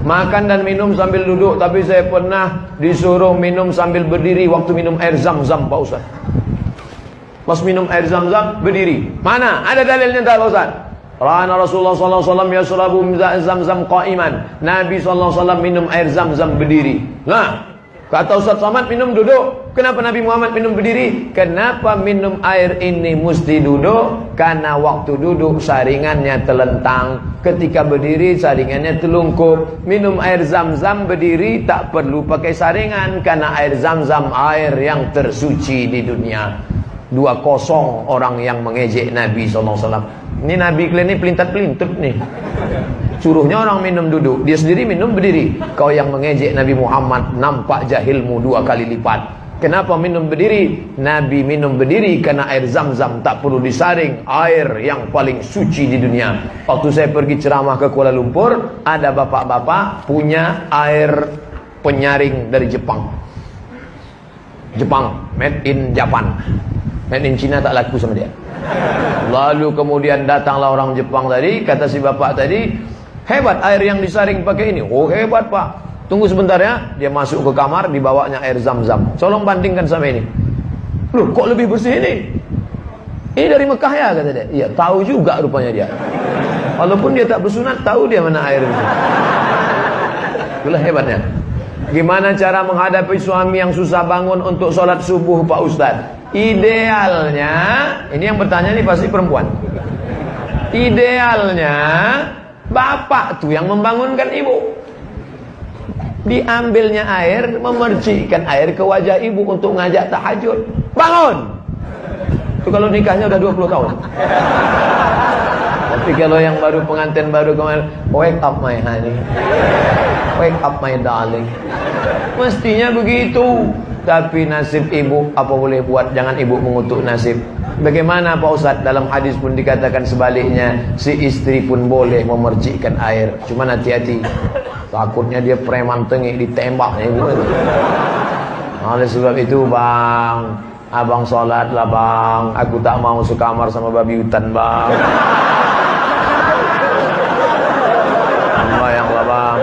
Makan dan minum sambil duduk, tapi saya pernah disuruh minum sambil berdiri waktu minum air zam-zam, Pak Ustaz. Pas minum air zam-zam, berdiri. Mana? Ada dalilnya tak, Pak Ustaz? Rana Rasulullah SAW yasrabu zam-zam qa'iman. Nabi SAW minum air zam-zam berdiri. Nah, kata Ustaz Somad minum duduk. Kenapa Nabi Muhammad minum berdiri? Kenapa minum air ini mesti duduk? Karena waktu duduk saringannya telentang, ketika berdiri saringannya telungkup. Minum air zam-zam berdiri tak perlu pakai saringan, karena air zam-zam air yang tersuci di dunia. 2-0 orang yang mengejek Nabi SAW. Ini Nabi kalian ini pelintat-pelintut nih. Suruhnya orang minum duduk, dia sendiri minum berdiri. Kau yang mengejek Nabi Muhammad, nampak jahilmu 2 kali lipat. Kenapa minum berdiri? Nabi minum berdiri karena air zam-zam tak perlu disaring, air yang paling suci di dunia. Waktu saya pergi ceramah ke Kuala Lumpur, ada bapak-bapak punya air penyaring dari Jepang. Jepang, made in Japan. Made in China tak laku sama dia. Lalu kemudian datanglah orang Jepang tadi, kata si bapak tadi, hebat air yang disaring pakai ini. Oh hebat Pak. Tunggu sebentar ya. Dia masuk ke kamar, dibawanya air zam-zam. Tolong bandingkan sama ini. Loh kok lebih bersih ini? Ini dari Mekah ya, kata dia. Iya, tahu juga rupanya dia. Walaupun dia tak bersunat, tahu dia mana air itu. Itulah hebatnya. Gimana cara menghadapi suami yang susah bangun untuk sholat subuh, Pak Ustadz? Idealnya, ini yang bertanya nih pasti perempuan. Idealnya, bapak tuh yang membangunkan ibu. Diambilnya air, memercikkan air ke wajah ibu untuk ngajak tahajud. Bangun! Itu kalau nikahnya udah 20 tahun. Tapi kalau yang baru pengantin baru kemarin, wake up my honey, wake up my darling. Mestinya begitu. Tapi nasib ibu apa boleh buat, jangan ibu mengutuk nasib. Bagaimana Pak Ustadz? Dalam hadis pun dikatakan sebaliknya, si istri pun boleh memercikkan air. Cuma hati-hati, takutnya dia preman tengik ditembak ibu. Oleh sebab itu bang, abang sholat lah bang. Aku tak mau sekamar sama babi hutan bang. Bayanglah bang,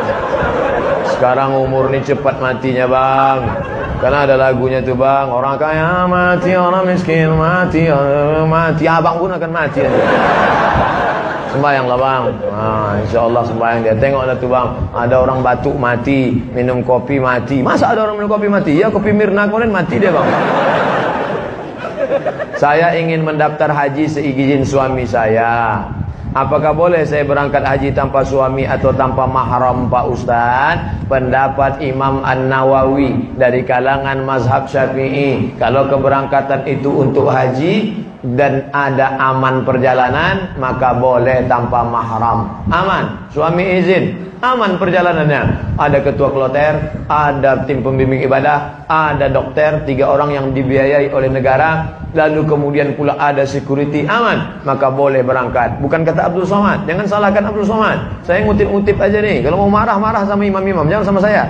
sekarang umur ini cepat matinya bang. Karena ada lagunya tuh bang, orang kaya mati, orang miskin mati, mati. Abang pun akan mati aja. Sembayanglah bang. Nah, insya Allah sembayang dia. Tengoklah tuh bang, ada orang batuk mati, minum kopi mati. Masa ada orang minum kopi mati? Ya kopi Mirna kemarin mati dia bang. Saya ingin mendaftar haji seizin suami saya. Apakah boleh saya berangkat haji tanpa suami atau tanpa mahram, Pak Ustaz? Pendapat Imam An-Nawawi dari kalangan mazhab Syafi'i, kalau keberangkatan itu untuk haji dan ada aman perjalanan, maka boleh tanpa mahram. Aman, suami izin, aman perjalanannya. Ada ketua kloter, ada tim pembimbing ibadah, ada dokter, 3 orang yang dibiayai oleh negara, lalu kemudian pula ada security, aman, maka boleh berangkat. Bukan kata Abdul Somad, jangan salahkan Abdul Somad. Saya ngutip-ngutip aja nih. Kalau mau marah-marah sama imam-imam, jangan sama saya.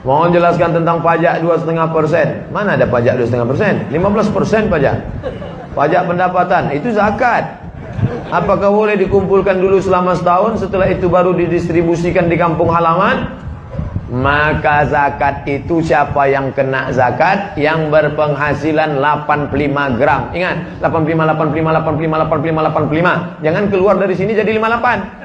Mohon jelaskan tentang pajak 2,5%. Mana ada pajak 2,5%? 15% pajak. Pajak pendapatan, itu zakat. Apakah boleh dikumpulkan dulu selama setahun, setelah itu baru didistribusikan di kampung halaman? Maka zakat itu siapa yang kena zakat? Yang berpenghasilan 85 gram. Ingat, 85, 85, 85, 85, 85. Jangan keluar dari sini jadi 58.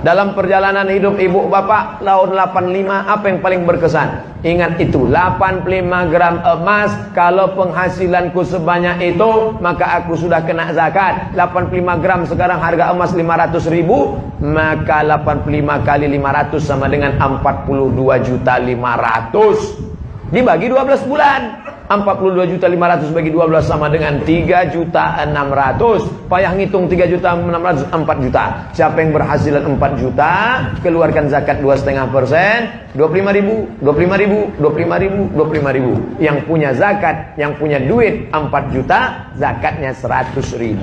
Dalam perjalanan hidup ibu bapak tahun 85, apa yang paling berkesan? Ingat itu, 85 gram emas. Kalau penghasilanku sebanyak itu, maka aku sudah kena zakat. 85 gram sekarang harga emas 500.000, maka 85 kali 500 sama dengan 42.500.000. Dibagi 12 bulan. 42.500.000 bagi 12 sama dengan 3.600.000. Payah ngitung 3.600.000, 4 juta. Siapa yang berhasilan 4 juta, keluarkan zakat 2,5%, 25.000, 25.000, 25.000, 25.000. Yang punya zakat, yang punya duit 4 juta, zakatnya 100.000.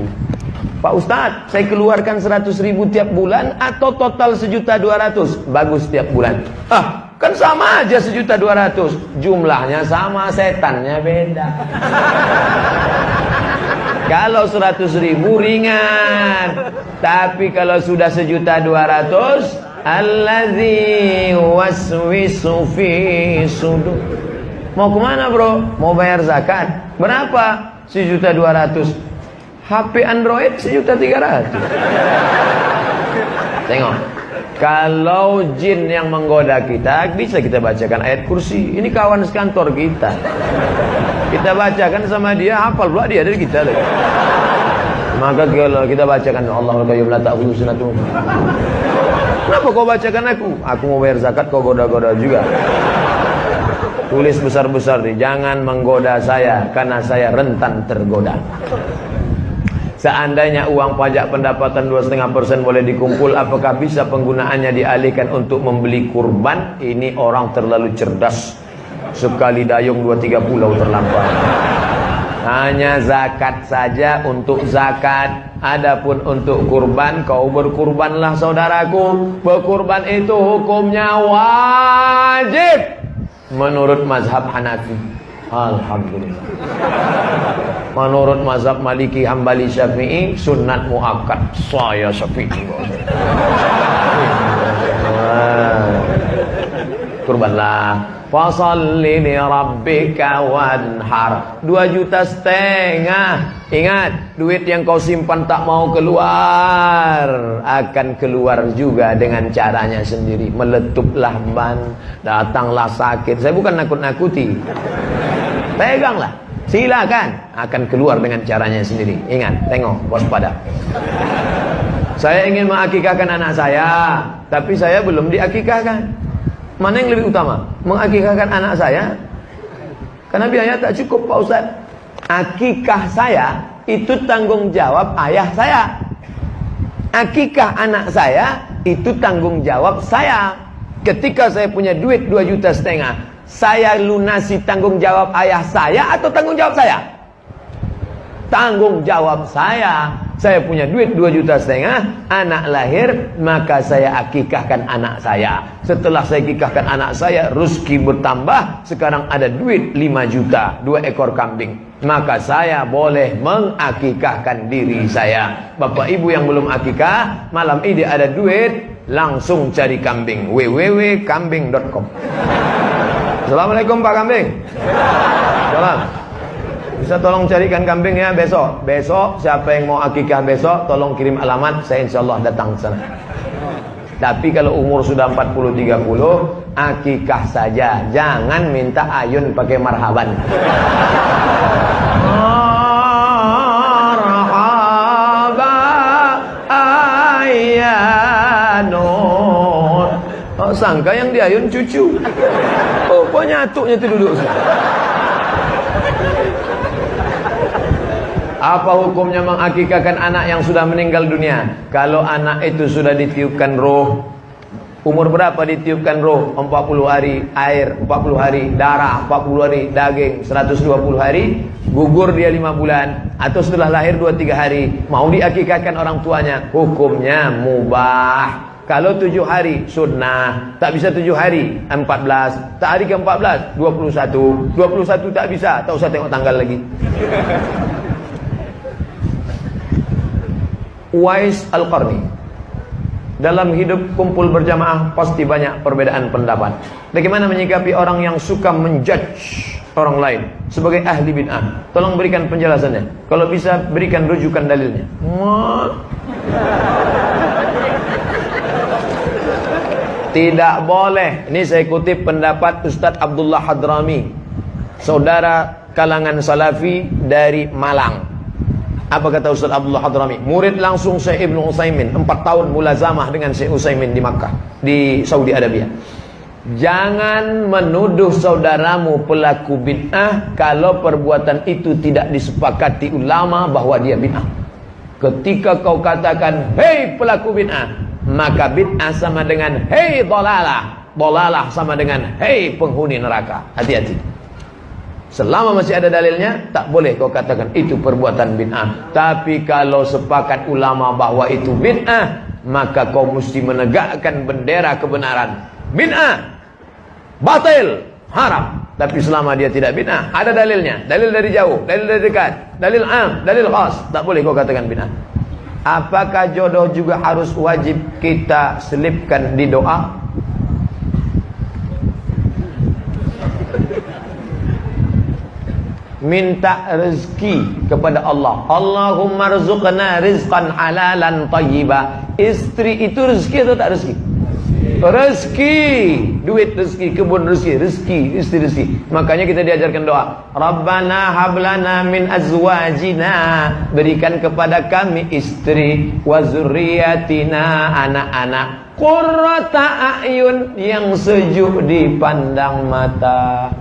Pak Ustadz, saya keluarkan 100.000 tiap bulan atau total 1.200.000? Bagus tiap bulan. Kan sama aja 1.200.000. Jumlahnya sama, setannya beda. Kalau 100.000 ringan. Tapi kalau sudah 1.200.000, allazi waswisu fi sudur. Mau kemana bro? Mau bayar zakat. Berapa? 1.200.000. HP Android 1.300.000. Tengok. Kalau jin yang menggoda kita, bisa kita bacakan ayat kursi. Ini kawan sekantor kita. Kita bacakan sama dia, hafal pula dia dari kita lagi. Maka kalau kita bacakan Allahul Qayyum la ta'khudhuhu sinatun. Kenapa kau bacakan aku? Aku mau bayar zakat, kau goda-goda juga. Tulis besar-besar nih, jangan menggoda saya karena saya rentan tergoda. Seandainya uang pajak pendapatan 2,5% boleh dikumpul, apakah bisa penggunaannya dialihkan untuk membeli kurban? Ini orang terlalu cerdas. Sekali dayung 2-3 pulau terlampau. Hanya zakat saja untuk zakat. Adapun untuk kurban, kau berkurbanlah saudaraku. Berkurban itu hukumnya wajib menurut mazhab Hanafi. Alhamdulillah. Menurut mazhab Maliki, Hambali, Syafi'i sunat muakkad. Saya Syafi'i. Kurbanlah. Fasalli li rabbika wanhar. 2,5 juta. Ingat, duit yang kau simpan tak mau keluar, akan keluar juga dengan caranya sendiri. Meletuplah ban, datanglah sakit. Saya bukan nakut-nakuti. Peganglah, silakan, akan keluar dengan caranya sendiri. Ingat, tengok, waspada. Saya ingin mengakikahkan anak saya, tapi saya belum diakikahkan. Mana yang lebih utama? Mengakikahkan anak saya? Karena biaya tak cukup Pak Ustaz. Akikah saya itu tanggung jawab ayah saya. Akikah anak saya itu tanggung jawab saya. Ketika saya punya duit 2,5 juta, saya lunasi tanggung jawab ayah saya atau tanggung jawab saya? Tanggung jawab saya. Saya punya duit 2,5 juta, anak lahir, maka saya akikahkan anak saya. Setelah saya akikahkan anak saya, rezeki bertambah, sekarang ada duit 5 juta, 2 ekor kambing. Maka saya boleh mengakikahkan diri saya. Bapak ibu yang belum akikah, malam ini ada duit, langsung cari kambing. www.kambing.com. Assalamualaikum Pak Kambing. Salam. Bisa tolong carikan kambing ya besok. Besok siapa yang mau akikah besok, tolong kirim alamat, saya insyaallah datang ke sana. Tapi kalau umur sudah 40-30, akikah saja. Jangan minta ayun pakai marhaban. Marhaba ayyanun. Oh, sangka yang diayun cucu. Oh, kok nyatuknya itu duduk. Apa hukumnya mengakikahkan anak yang sudah meninggal dunia? Kalau anak itu sudah ditiupkan roh, umur berapa ditiupkan roh? 40 hari air, 40 hari darah, 40 hari daging, 120 hari, gugur dia 5 bulan, atau setelah lahir 2-3 hari, mau diakikahkan orang tuanya, hukumnya mubah. Kalau 7 hari sunnah, tak bisa 7 hari 14, tak hari ke-14 21 tak bisa, tak usah tengok tanggal lagi. Uwais Al-Qarni, dalam hidup kumpul berjamaah pasti banyak perbedaan pendapat. Bagaimana menyikapi orang yang suka menjudge orang lain sebagai ahli bid'ah? Tolong berikan penjelasannya. Kalau bisa berikan rujukan dalilnya. Tidak boleh. Ini saya kutip pendapat Ustadz Abdullah Hadrami, saudara kalangan Salafi dari Malang. Apa kata Ustaz Abdullah Hadrami? Murid langsung Syekh Ibnu Utsaimin, 4 tahun mulazamah dengan Syekh Utsaimin di Makkah, di Saudi Arabia. Jangan menuduh saudaramu pelaku bid'ah kalau perbuatan itu tidak disepakati ulama bahwa dia bid'ah. Ketika kau katakan, hei pelaku bid'ah, maka bid'ah sama dengan hei dolalah, dolalah sama dengan hei penghuni neraka. Hati-hati. Selama masih ada dalilnya, tak boleh kau katakan itu perbuatan bid'ah. Tapi kalau sepakat ulama bahwa itu bid'ah, maka kau mesti menegakkan bendera kebenaran. Bid'ah, batil, haram. Tapi selama dia tidak bid'ah, ada dalilnya. Dalil dari jauh, dalil dari dekat, dalil am, dalil khas. Tak boleh kau katakan bid'ah. Apakah jodoh juga harus wajib kita selipkan di doa? Minta rezeki kepada Allah. Allahumma rzuqna rizqan halalan thayyiba. Istri itu rezeki atau tak rezeki? Rezeki, duit rezeki, kebun rezeki, rezeki, istri rezeki. Makanya kita diajarkan doa. Rabbana hablana min azwajina, berikan kepada kami istri, wa zurriyatina, anak-anak, qurrata a'yun, yang sejuk dipandang mata.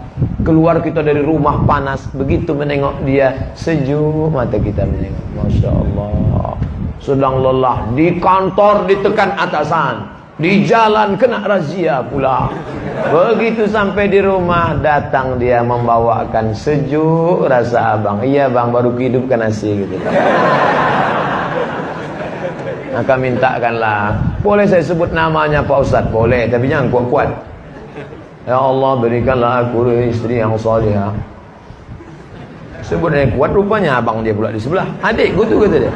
Keluar kita dari rumah panas, begitu menengok dia, sejuk mata kita menengok. Masya Allah. Sedang lelah, di kantor ditekan atasan, di jalan kena razia pula. Begitu sampai di rumah, datang dia membawakan sejuk rasa abang. Iya bang, baru hidupkan nasi gitu. Maka mintakanlah. Boleh saya sebut namanya Pak Ustaz? Boleh, tapi jangan kuat-kuat. Ya Allah, berikanlah aku istri yang salihah. Sebutnya kuat, rupanya abang dia pula di sebelah. Adikku tu kata dia.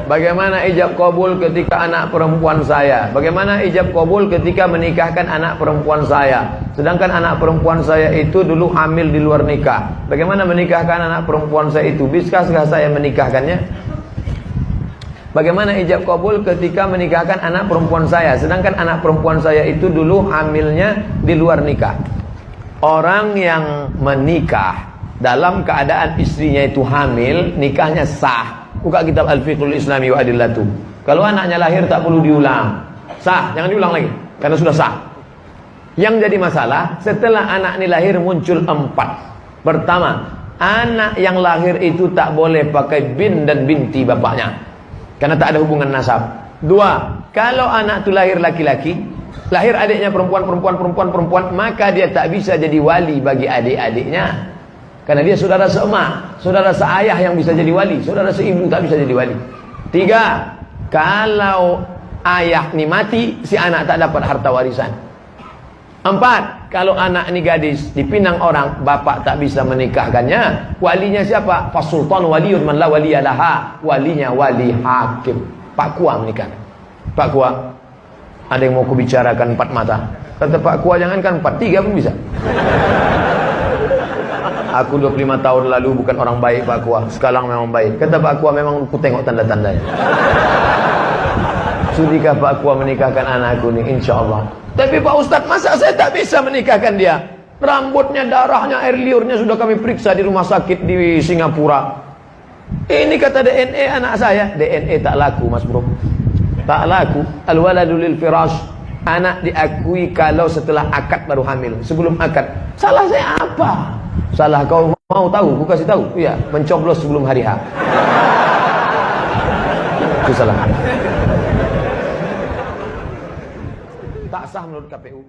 Bagaimana ijab kabul ketika anak perempuan saya? Bagaimana ijab kabul ketika menikahkan anak perempuan saya? Sedangkan anak perempuan saya itu dulu hamil di luar nikah. Bagaimana menikahkan anak perempuan saya itu? Bisakah saya menikahkannya? Bagaimana ijab kabul ketika menikahkan anak perempuan saya? Sedangkan anak perempuan saya itu dulu hamilnya di luar nikah. Orang yang menikah dalam keadaan istrinya itu hamil, nikahnya sah. Buka kitab Al-Fiqhul Islami wa Adillatu. Kalau anaknya lahir tak perlu diulang. Sah, jangan diulang lagi, karena sudah sah. Yang jadi masalah, setelah anak ini lahir muncul 4. Pertama, anak yang lahir itu tak boleh pakai bin dan binti bapaknya, karena tak ada hubungan nasab. 2, kalau anak itu lahir laki-laki, lahir adiknya perempuan, maka dia tak bisa jadi wali bagi adik-adiknya. Karena dia saudara seemak, saudara seayah yang bisa jadi wali, saudara seibu tak bisa jadi wali. 3, kalau ayah ni mati, si anak tak dapat harta warisan. 4, kalau anak ni gadis dipinang orang, bapak tak bisa menikahkannya. Walinya siapa? Fasultan waliyun man la waliyalaha. Walinya wali hakim. Pak Kua menikahkan. Pak Kua, ada yang mau kubicarakan 4 mata. Kata Pak Kua, jangankan 4, 3 pun bisa. Aku 25 tahun lalu bukan orang baik Pak Kua, sekarang memang baik. Kata Pak Kua, memang aku tengok tanda-tandanya. Sudikah Pak Kua menikahkan anakku ni? InsyaAllah. Tapi Pak Ustaz, masa saya tak bisa menikahkan dia? Rambutnya, darahnya, air liurnya sudah kami periksa di rumah sakit di Singapura. Ini kata DNA anak saya. DNA tak laku Mas Bro, tak laku. Al-waladu lil firash. Anak diakui kalau setelah akad baru hamil. Sebelum akad, salah saya apa? Salah kau mau tahu? Aku kasih tahu. Iya, mencoblos sebelum hari H. Itu salah. Tak sah menurut KPU.